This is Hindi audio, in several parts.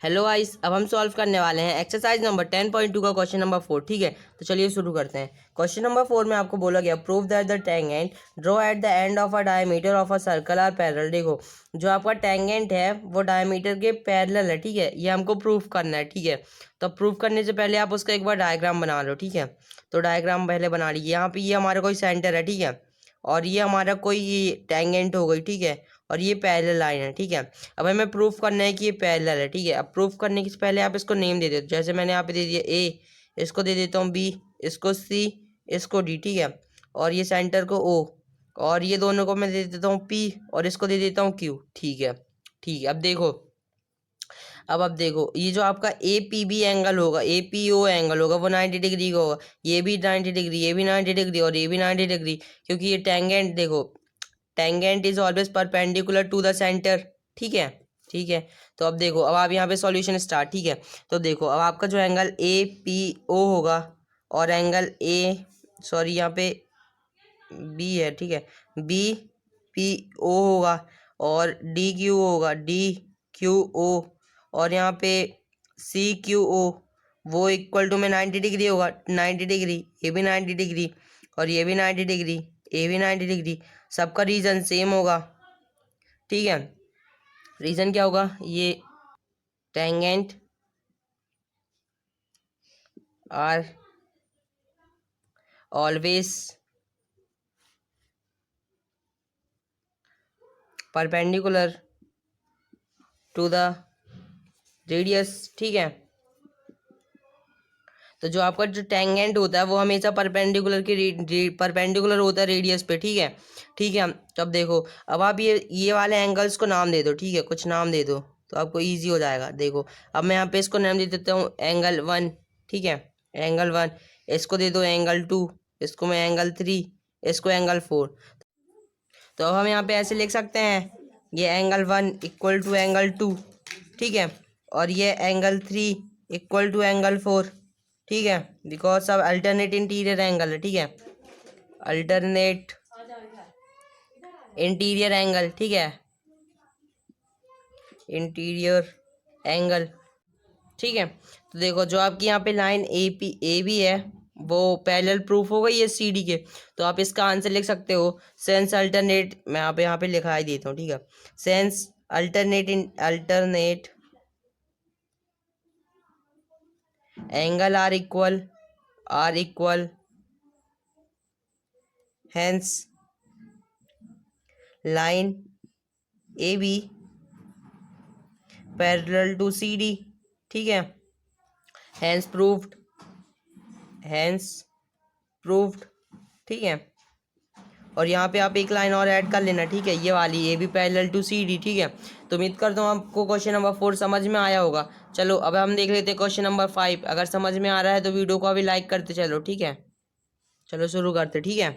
हेलो गाइस, अब हम सॉल्व करने वाले हैं एक्सरसाइज नंबर 10.2 का क्वेश्चन नंबर 4। ठीक है, तो चलिए शुरू करते हैं। क्वेश्चन नंबर 4 में आपको बोला गया prove that the tangent draw at the end of a diameter of a circle are parallel. देखो, जो आपका टेंजेंट है वो डायमीटर के पैरेलल है। ठीक है, ये हमको प्रूव करना है। ठीक है, तो प्रूव करने से पहले आप उसका एक बार डायग्राम बना लो। ठीक है, तो डायग्राम पहले बना लीजिए। यहाँ पे ये हमारा कोई सेंटर है। ठीक है, और ये हमारा कोई टेंजेंट हो गई। ठीक है, और ये पैरेलल लाइन है। ठीक है, अब हमें प्रूफ करना है कि ये पैरेलल है। ठीक है, अब प्रूफ करने के पहले आप इसको नेम दे देते हो। जैसे मैंने यहाँ पे दे दिया ए, इसको दे देता हूँ बी, इसको सी, इसको डी। ठीक है, और ये सेंटर को ओ, और ये दोनों को मैं दे देता हूँ पी, और इसको दे देता हूँ क्यू। ठीक है, ठीक है। अब देखो, ये जो आपका ए पी बी एंगल होगा, ए पी ओ एंगल होगा, वो 90 डिग्री का होगा। ये भी 90 डिग्री, ये भी 90 डिग्री, और ये भी 90 डिग्री, क्योंकि ये टेंजेंट, देखो tangent is always perpendicular to the centre. ठीक है, ठीक है। तो अब देखो, अब आप यहाँ पे सॉल्यूशन स्टार्ट। ठीक है, तो देखो, अब आपका जो एंगल ए पी ओ होगा, और एंगल ए, सॉरी यहाँ पे बी है। ठीक है, बी पी ओ होगा, और डी क्यू होगा, डी क्यू ओ, और यहाँ पे सी क्यू ओ, वो इक्वल टू में 90 डिग्री होगा। 90 डिग्री, ये भी 90 डिग्री, और ये भी 90 डिग्री, ये भी 90 डिग्री। सबका रीजन सेम होगा। ठीक है, रीजन क्या होगा? ये tangent are always perpendicular to the radius. ठीक है, तो जो आपका जो टेंजेंट होता है वो हमेशा परपेंडिकुलर होता है रेडियस पे। ठीक है, ठीक है। तो अब देखो, अब आप ये वाले एंगल्स को नाम दे दो। ठीक है, कुछ नाम दे दो तो आपको इजी हो जाएगा। देखो, अब मैं यहाँ पे इसको नाम दे देता हूँ एंगल 1। ठीक है, एंगल 1, इसको दे दो एंगल 2, इसको मैं एंगल 3, इसको एंगल 4। तो अब हम यहाँ पे ऐसे लिख सकते हैं, ये एंगल 1 इक्वल टू एंगल 2। ठीक है, और ये एंगल 3 इक्वल टू एंगल 4। ठीक है, बिकॉज सब अल्टरनेट इंटीरियर एंगल है। ठीक है, अल्टरनेट इंटीरियर एंगल। ठीक है, इंटीरियर एंगल। ठीक है, तो देखो, जो आपकी यहाँ पे लाइन ए बी है वो पैरेलल प्रूफ हो गई है सी डी के। तो आप इसका आंसर लिख सकते हो, सेंस अल्टरनेट, मैं यहाँ पे लिखा ही देता हूँ। ठीक है, since alternate angle are equal hence line A B parallel to C D. ठीक है, हेंस प्रूव्ड। ठीक है, और यहाँ पे आप एक लाइन और ऐड कर लेना। ठीक है, ये वाली, ये भी पैरेलल टू सी डी। ठीक है, तो उम्मीद करता हूँ आपको क्वेश्चन नंबर 4 समझ में आया होगा। चलो, अब हम देख लेते हैं क्वेश्चन नंबर 5। अगर समझ में आ रहा है तो वीडियो को अभी लाइक करते चलो। ठीक है, चलो शुरू करते। ठीक है,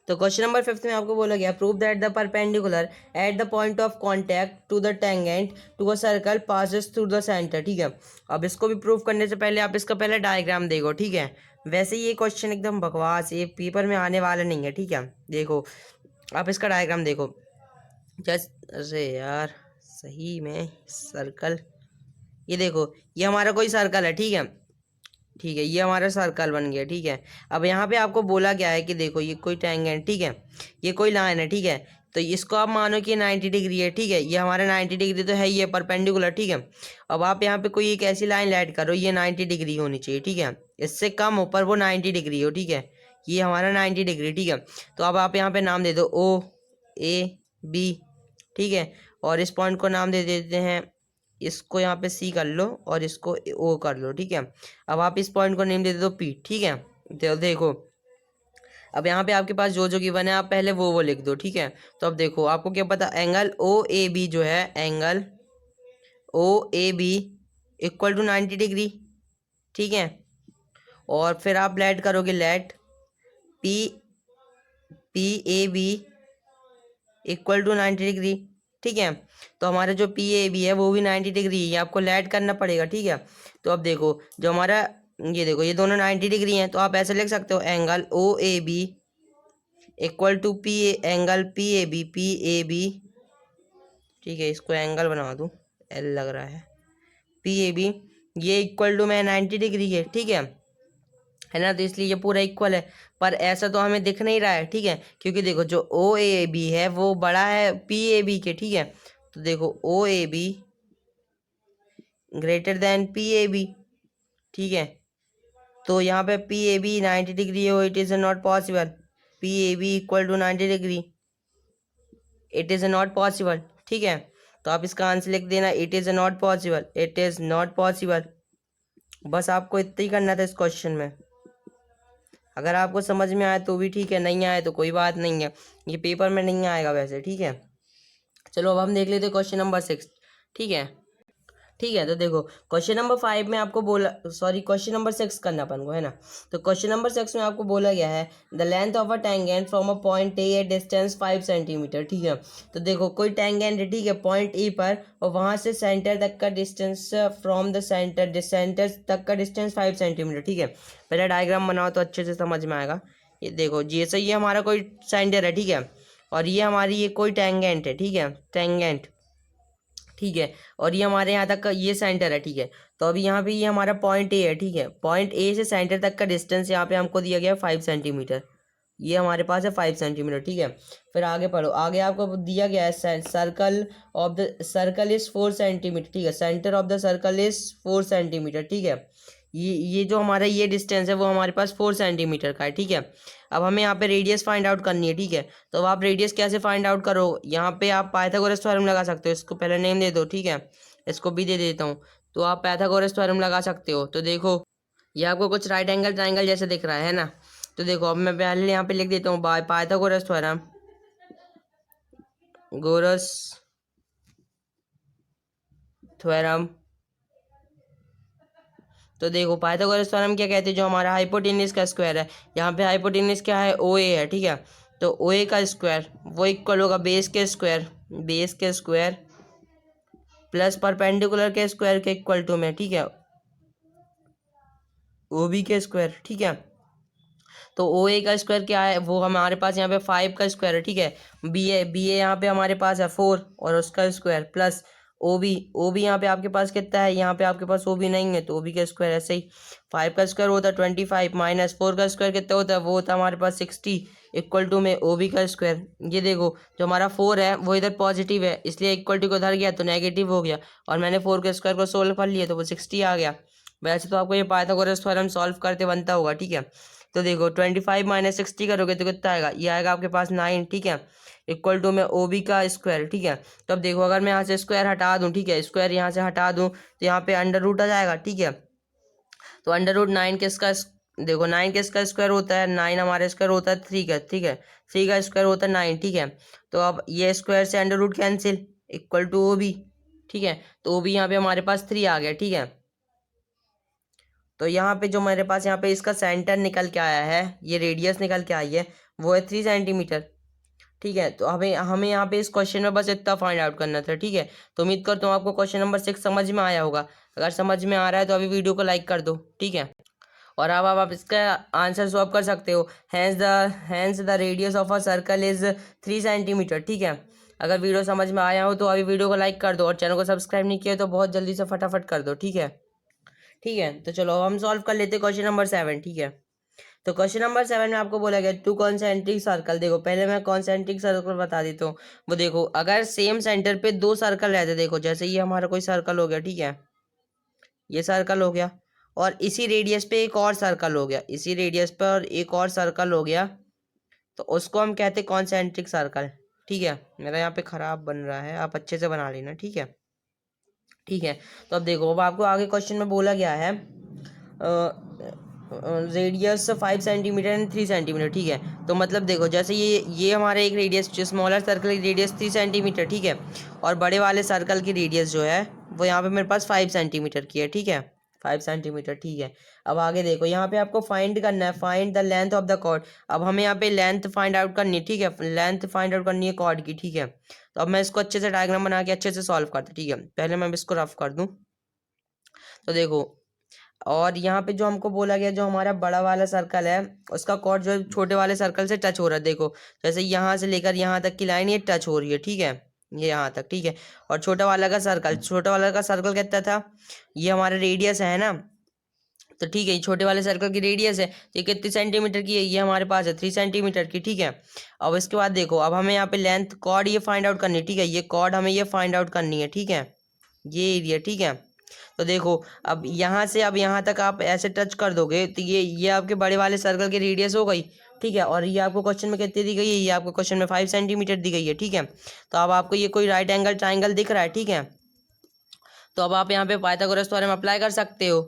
तो क्वेश्चन नंबर 5 में आपको बोला गया prove that the perpendicular at the point of contact to the tangent to a circle passes through the centre. ठीक है, अब इसको भी प्रूव करने से पहले आप इसका पहले डायग्राम देखो। ठीक है, वैसे ये क्वेश्चन एकदम बकवास, ये पेपर में आने वाला नहीं है। ठीक है, देखो, आप इसका डायग्राम देखो। अरे यार, सही में सर्कल, ये देखो, ये हमारा कोई सर्कल है। ठीक है, ठीक है, ये हमारा सर्कल बन गया। ठीक है, अब यहाँ पे आपको बोला गया है कि देखो, ये कोई टेंजेंट, ठीक है, ये कोई लाइन है। ठीक है, तो इसको आप मानो कि 90 डिग्री है। ठीक है, ये हमारा 90 डिग्री तो है, ये परपेंडिकुलर। ठीक है, अब आप यहाँ पे कोई एक ऐसी लाइन ऐड करो, ये 90 डिग्री होनी चाहिए। ठीक है, इससे कम हो पर वो 90 डिग्री हो। ठीक है, ये हमारा 90 डिग्री। ठीक है, तो अब आप यहाँ पे नाम दे दो ओ ए बी। ठीक है, और इस पॉइंट को नाम दे देते हैं, इसको यहाँ पे सी कर लो और इसको ओ कर लो। ठीक है, अब आप इस पॉइंट को नेम दे दो पी। ठीक है, तो देखो, अब यहाँ पे आपके पास जो जो गिवन है आप पहले वो लिख दो। ठीक है, तो अब देखो, आपको क्या पता, एंगल ओ ए बी जो है, angle O A B equal to 90 degree. ठीक है, और फिर आप लेट करोगे, let P P A B equal to 90 degree. ठीक है, तो हमारा जो पी ए बी है वो भी 90 डिग्री है, ये आपको लेट करना पड़ेगा। ठीक है, तो अब देखो, जो हमारा, ये देखो, ये दोनों 90 डिग्री हैं, तो आप ऐसे लिख सकते हो, angle O A B equal to angle P A B. ठीक है, इसको एंगल बना दूँ, एल लग रहा है, PAB ये इक्वल टू में 90 डिग्री है, ठीक है ना। तो इसलिए ये पूरा इक्वल है, पर ऐसा तो हमें दिख नहीं रहा है, ठीक है, क्योंकि देखो जो OAB है वो बड़ा है PAB के, ठीक है। तो देखो OAB ग्रेटर देन PAB, ठीक है। तो यहाँ पे PAB 90 डिग्री हो, it is not possible. PAB equal to 90 degree, it is not possible, ठीक है। तो आप इसका आंसर लिख देना, it is not possible, it is not possible. बस आपको इतना ही करना था इस क्वेश्चन में। अगर आपको समझ में आए तो भी ठीक है, नहीं आए तो कोई बात नहीं है, ये पेपर में नहीं आएगा वैसे, ठीक है। चलो अब हम देख लेते हैं क्वेश्चन नंबर 6, ठीक है। ठीक है, तो देखो क्वेश्चन नंबर 5 में आपको बोला, सॉरी क्वेश्चन नंबर 6 करना अपन को, है ना। तो क्वेश्चन नंबर 6 में आपको बोला गया है the length of a tangent from a point A at distance 5 centimetre, ठीक है। तो देखो कोई टेंजेंट है, ठीक है, पॉइंट ए पर, और वहां से सेंटर तक का डिस्टेंस, फ्रॉम द सेंटर तक का डिस्टेंस 5 सेंटीमीटर, ठीक है। पहले डायग्राम बनाओ तो अच्छे से समझ में आएगा। ये देखो जैसे ये हमारा कोई सेंटर है, ठीक है, और ये हमारी ये कोई टेंजेंट है, ठीक है, टेंजेंट, ठीक है, और ये हमारे यहाँ तक का ये सेंटर है, ठीक है। तो अभी यहाँ पे ये हमारा पॉइंट ए है, ठीक है, पॉइंट ए से सेंटर तक का डिस्टेंस यहाँ पे हमको दिया गया है 5 सेंटीमीटर, ये हमारे पास है 5 सेंटीमीटर, ठीक है। फिर आगे पढ़ो, आगे आपको दिया गया है circle of the circle is 4 centimetre, ठीक है, centre of the circle is 4 centimetre, ठीक है। ये जो हमारा ये डिस्टेंस है वो हमारे पास 4 सेंटीमीटर का है, ठीक है। अब हमें यहाँ पे रेडियस फाइंड आउट करनी है, ठीक है। तो अब आप रेडियस कैसे फाइंड आउट करो, यहाँ पे आप पाइथागोरस थ्योरम लगा सकते हो, इसको पहले नेम दे दो, ठीक है, इसको भी दे देता हूँ। तो आप पाइथागोरस थ्योरम लगा सकते हो। तो देखो ये आपको कुछ राइट एंगल ट्राइंगल जैसे दिख रहा है ना। तो देखो अब मैं पहले यहाँ पे लिख देता हूँ बाय पाइथागोरस थ्योरम, गोरस थ्योरम। तो देखो पाइथागोरस थ्योरम क्या कहते हैं, जो हमारा हाइपोटेन्यूज का स्क्वायर है, यहाँ पे हाइपोटेन्यूज क्या है, OA है, ठीक है। तो OA का स्क्वायर वो इक्वल होगा बेस के स्क्वायर, बेस के स्क्वायर प्लस परपेंडिकुलर के स्क्वायर के इक्वल टू में, ठीक है, OB के स्क्वायर, ठीक है। तो OA का स्क्वायर क्या है, वो हमारे पास यहाँ पे 5 का स्क्वायर है, ठीक है। BA यहाँ पे हमारे पास है 4 और उसका स्क्वायर प्लस OB यहाँ पे आपके पास कितना है, यहाँ पे आपके पास OB नहीं है तो OB का स्क्वायर ऐसे ही 5 का स्क्वायर होता है 25 माइनस 4 का स्क्वायर कितना होता है, वो होता है हमारे पास 60 इक्वल टू में OB का स्क्वायर। ये देखो जो हमारा 4 है वो इधर पॉजिटिव है, इसलिए इक्वल टू को उधर गया तो नेगेटिव हो गया, और मैंने 4 के स्क्वायर को सोल्व कर लिया तो वो 60 आ गया। वैसे तो आपको ये पाइथागोरस थ्योरम सॉल्व करते बनता होगा, ठीक है। तो देखो 25 माइनस 60 करोगे तो कितना आएगा, ये आएगा आपके पास 9, ठीक है, इक्वल टू में OB का स्क्वायर, ठीक है। तो अब देखो अगर मैं यहाँ से स्क्वायर हटा दूँ, ठीक है, स्क्वायर यहाँ से हटा दूँ तो यहाँ पे अंडर रूट आ जाएगा, ठीक है। तो अंडर रूट 9 किसका, देखो 9 किसका स्क्वायर होता है, 9 हमारे स्क्वायर होता है 3 का, ठीक है, 3 का स्क्वायर होता है 9, ठीक है। तो अब ये स्क्वायर से under root cancel equal to OB, ठीक है। तो OB यहाँ पे हमारे पास 3 आ गया, ठीक है। तो यहाँ पे जो मेरे पास यहाँ पे इसका सेंटर निकल के आया है, ये रेडियस निकल के आई है, वो है 3 सेंटीमीटर, ठीक है। तो हमें हमें यहाँ पे इस क्वेश्चन में बस इतना फाइंड आउट करना था, ठीक है। तो उम्मीद करता हूँ आपको क्वेश्चन नंबर 6 समझ में आया होगा। अगर समझ में आ रहा है तो अभी वीडियो को लाइक कर दो, ठीक है। और अब आप इसका आंसर सॉल्व कर सकते हो। Hence the radius of a circle is 3 centimetre, ठीक है। अगर वीडियो समझ में आया हो तो अभी वीडियो को लाइक कर दो, और चैनल को सब्सक्राइब नहीं किया तो बहुत जल्दी से फटाफट कर दो, ठीक है। ठीक है, तो चलो अब हम सॉल्व कर लेते हैं क्वेश्चन नंबर 7, ठीक है। तो क्वेश्चन नंबर 7 में आपको बोला गया टू कॉन्सेंट्रिक सर्कल। देखो पहले मैं कॉन्सेंट्रिक सर्कल बता देता हूँ। वो देखो अगर सेम सेंटर पे 2 सर्कल रहते, देखो जैसे ये हमारा कोई सर्कल हो गया, ठीक है, ये सर्कल हो गया, और इसी रेडियस पे एक और सर्कल हो गया, इसी रेडियस पर एक और सर्कल हो गया, तो उसको हम कहते हैं कॉन्सेंट्रिक सर्कल, ठीक है। मेरा यहाँ पे खराब बन रहा है, आप अच्छे से बना लेना, ठीक है, ठीक है। तो अब देखो अब आपको आगे क्वेश्चन में बोला गया है रेडियस 5 सेंटीमीटर एंड 3 सेंटीमीटर, ठीक है। तो मतलब देखो जैसे ये हमारा एक रेडियस, जो स्मॉलर सर्कल की रेडियस 3 सेंटीमीटर, ठीक है, और बड़े वाले सर्कल की रेडियस जो है वो यहाँ पे मेरे पास 5 सेंटीमीटर की है, ठीक है, 5 सेंटीमीटर, ठीक है। अब आगे देखो यहाँ पे आपको फाइंड करना है, find the length of the chord. अब हमें यहाँ पे लेंथ फाइंड आउट करनी है, ठीक है, लेंथ फाइंड आउट करनी है कॉर्ड की, ठीक है। तो अब मैं इसको अच्छे से डायग्राम बना के अच्छे से सॉल्व करता, ठीक है। पहले मैं इसको रफ कर दूँ। तो देखो और यहाँ पे जो हमको बोला गया, जो हमारा बड़ा वाला सर्कल है उसका कॉर्ड जो है छोटे वाले सर्कल से टच हो रहा है, देखो जैसे यहाँ से लेकर यहाँ तक की लाइन ये टच हो रही है, ठीक है, ये यहाँ तक, ठीक है। और छोटा वाला का सर्कल कितना था, ये हमारा रेडियस है ना, तो ठीक है, ये छोटे वाले सर्कल की रेडियस है, तो ये कितनी सेंटीमीटर की है, ये हमारे पास है 3 सेंटीमीटर की, ठीक है। अब इसके बाद देखो, अब हमें यहाँ पे लेंथ कॉर्ड ये फाइंड आउट करनी है, ठीक है, ये कॉर्ड हमें ये फाइंड आउट करनी है, ठीक है, ये एरिया, ठीक है। तो देखो अब यहाँ से अब यहाँ तक आप ऐसे टच कर दोगे तो ये आपके बड़े वाले सर्कल की रेडियस हो गई, ठीक है। और ये आपको क्वेश्चन में कितनी दी गई है, ये आपको क्वेश्चन में 5 सेंटीमीटर दी गई है, ठीक है। तो अब आपको ये कोई राइट एंगल ट्राइंगल दिख रहा है, ठीक है। तो अब आप यहाँ पे पाइथागोरस थ्योरम अप्लाई कर सकते हो।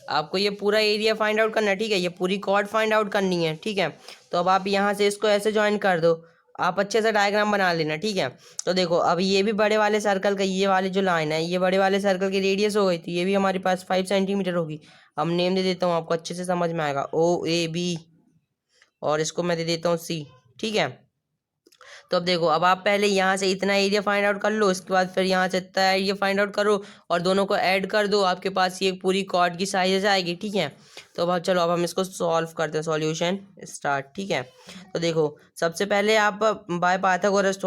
आपको ये पूरा एरिया फाइंड आउट करना है, ठीक है, ये पूरी कॉर्ड फाइंड आउट करनी है, ठीक है। तो अब आप यहाँ से इसको ऐसे ज्वाइन कर दो, आप अच्छे से डायग्राम बना लेना, ठीक है। तो देखो अब ये भी बड़े वाले सर्कल का, ये वाली जो लाइन है, ये बड़े वाले सर्कल की रेडियस हो गई थी, ये भी हमारे पास 5 सेंटीमीटर होगी। अब नेम दे देता हूँ, आपको अच्छे से समझ में आएगा, OAB, और इसको मैं दे देता हूँ C, ठीक है। तो अब देखो, अब आप पहले यहाँ से इतना एरिया फाइंड आउट कर लो, इसके बाद फिर यहाँ से इतना एरिया फाइंड आउट करो और दोनों को ऐड कर दो, आपके पास ये पूरी कॉर्ड की साइज आएगी, ठीक है। तो अब चलो, अब हम इसको सॉल्व करते हैं, सॉल्यूशन स्टार्ट, ठीक है। तो देखो सबसे पहले आप बाय पाइथागोरस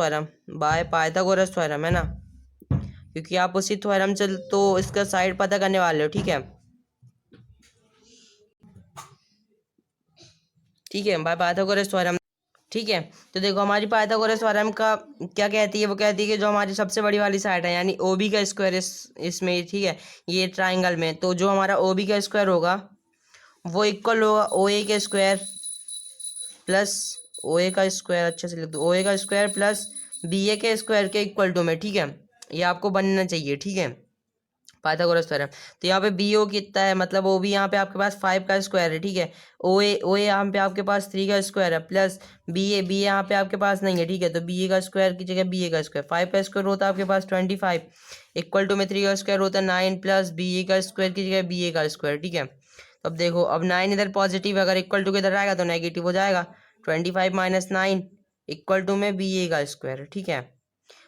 थ्योरम है ना, क्योंकि आप उसी थ्योरम से तो इसका साइड पता करने वाले हो, ठीक है, ठीक है, बाय पाइथागोरस थ्योरम, ठीक है। तो देखो हमारी पाइथागोरस थ्योरम का क्या कहती है, वो कहती है कि जो हमारी सबसे बड़ी वाली साइड है, यानी OB का स्क्वायर इसमें, ठीक है, ये ट्राइंगल में, तो जो हमारा OB का स्क्वायर होगा वो इक्वल होगा OA के स्क्वायर प्लस OA का स्क्वायर, अच्छे से लिख दो, OA का स्क्वायर प्लस BA के स्क्वायर के इक्वल टू में, ठीक है। ये आपको बनना चाहिए, ठीक है, पाइथागोरस थ्योरम। तो यहाँ पे BO कितना है, मतलब OB यहाँ पे आपके पास 5 का स्क्वायर है, ठीक है। OA यहाँ पे आपके पास 3 का स्क्वायर है, प्लस BA यहाँ पे आपके पास नहीं है, ठीक है। तो BA का स्क्वायर की जगह BA का स्क्वायर, 5 का स्क्वायर होता है आपके पास 25, इक्वल टू में 3 का स्क्वायर होता है 9, प्लस BA का स्क्वायर की जगह BA का स्क्वायर, ठीक है। तो अब देखो, अब 9 इधर पॉजिटिव, अगर इक्वल टू के इधर आएगा तो नेगेटिव हो जाएगा, 25 माइनस 9 इक्वल टू में BA का स्क्वायर, ठीक है।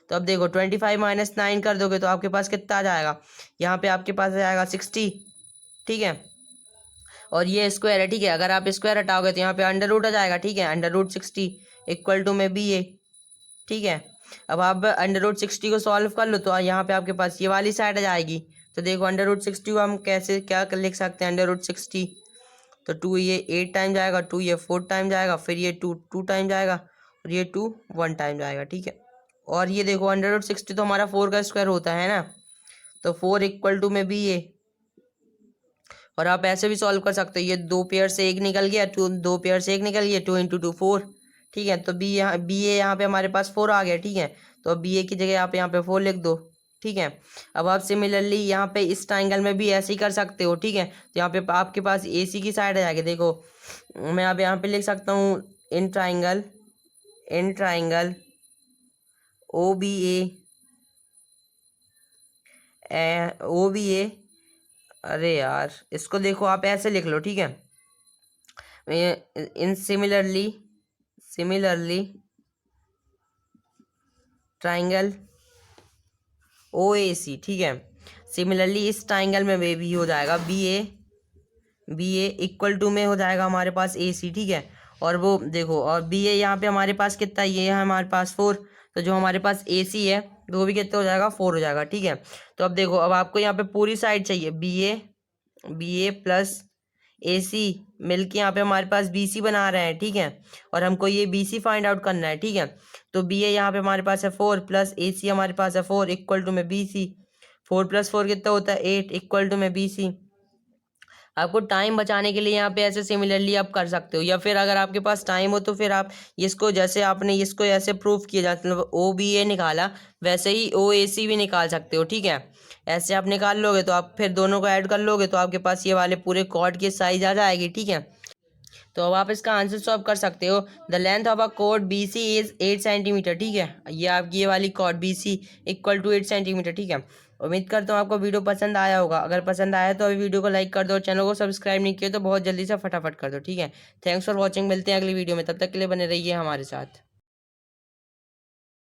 तो अब देखो 25 माइनस 9 कर दोगे तो आपके पास कितना आ जाएगा, यहाँ पे आपके पास आ जाएगा 60, ठीक है। और ये स्क्वायर है, ठीक है, अगर आप स्क्वायर हटाओगे तो यहाँ पे अंडर रूट आ जाएगा, ठीक है, अंडर रूट 60 इक्वल टू में BA, ठीक है। अब आप अंडर रूट 60 को सॉल्व कर लो तो यहाँ पे आपके पास ये वाली साइड आ जाएगी। तो देखो अंडर रूट 60 को हम कैसे क्या लिख सकते हैं, अंडर रूट 60, तो 2 ये 8 टाइम जाएगा, 2 ये 4 टाइम जाएगा, फिर ये 2 टाइम जाएगा, और ये 2 1 टाइम जाएगा, ठीक है। और ये देखो अंडर रूट 60 तो हमारा 4 का स्क्वायर होता है ना, तो 4 इक्वल टू में BA। और आप ऐसे भी सॉल्व कर सकते हो, ये 2 पेयर से 1 निकल गया, 2 पेयर से 1 निकल गया, 2 इंटू 2 4, ठीक है। तो BA यहाँ पे हमारे पास 4 आ गया, ठीक है। तो BA की जगह आप यहाँ पे 4 लिख दो, ठीक है। अब आप सिमिलरली यहाँ पे इस ट्राइंगल में भी ऐसे ही कर सकते हो, ठीक है। तो यहाँ पे आपके पास AC की साइड आ जाएगी, देखो मैं अब यहाँ पे लिख सकता हूँ इन ट्राइंगल OBA, अरे यार इसको देखो आप ऐसे लिख लो, ठीक है, इन सिमिलरली ट्राइंगल OAC, ठीक है। सिमिलरली इस ट्राइंगल में भी हो जाएगा BA इक्वल टू में हो जाएगा हमारे पास AC, ठीक है। और वो देखो, और BA यहाँ पे हमारे पास कितना, ये है हमारे पास 4, तो जो हमारे पास AC है वो भी कितना हो जाएगा, 4 हो जाएगा, ठीक है। तो अब देखो, अब आपको यहाँ पे पूरी साइड चाहिए, BA प्लस AC मिलके यहाँ पे हमारे पास BC बना रहे हैं, ठीक है। और हमको ये BC फाइंड आउट करना है, ठीक है। तो BA यहाँ पे हमारे पास है 4, प्लस AC हमारे पास है 4 इक्वल टू में BC, 4 प्लस 4 कितना होता है 8 इक्वल टू में BC। आपको टाइम बचाने के लिए यहाँ पे ऐसे सिमिलरली आप कर सकते हो, या फिर अगर आपके पास टाइम हो तो फिर आप इसको, जैसे आपने इसको ऐसे प्रूफ किया जाता, मतलब OBA निकाला वैसे ही OAC भी निकाल सकते हो, ठीक है। ऐसे आप निकाल लोगे तो आप फिर दोनों को ऐड कर लोगे तो आपके पास ये वाले पूरे कॉर्ड की साइज आ जाएगी, ठीक है। तो अब आप इसका आंसर सॉल्व कर सकते हो। The length of a chord BC is 8 centimetre, ठीक है। ये आपकी ये वाली chord BC equal to 8 centimetre, ठीक है। उम्मीद करता हूँ आपको वीडियो पसंद आया होगा, अगर पसंद आया तो अभी वीडियो को लाइक कर दो, चैनल को सब्सक्राइब नहीं किया तो बहुत जल्दी से फटाफट कर दो, ठीक है। थैंक्स फॉर वॉचिंग, मिलते हैं अगली वीडियो में, तब तक के लिए बने रहिए हमारे साथ।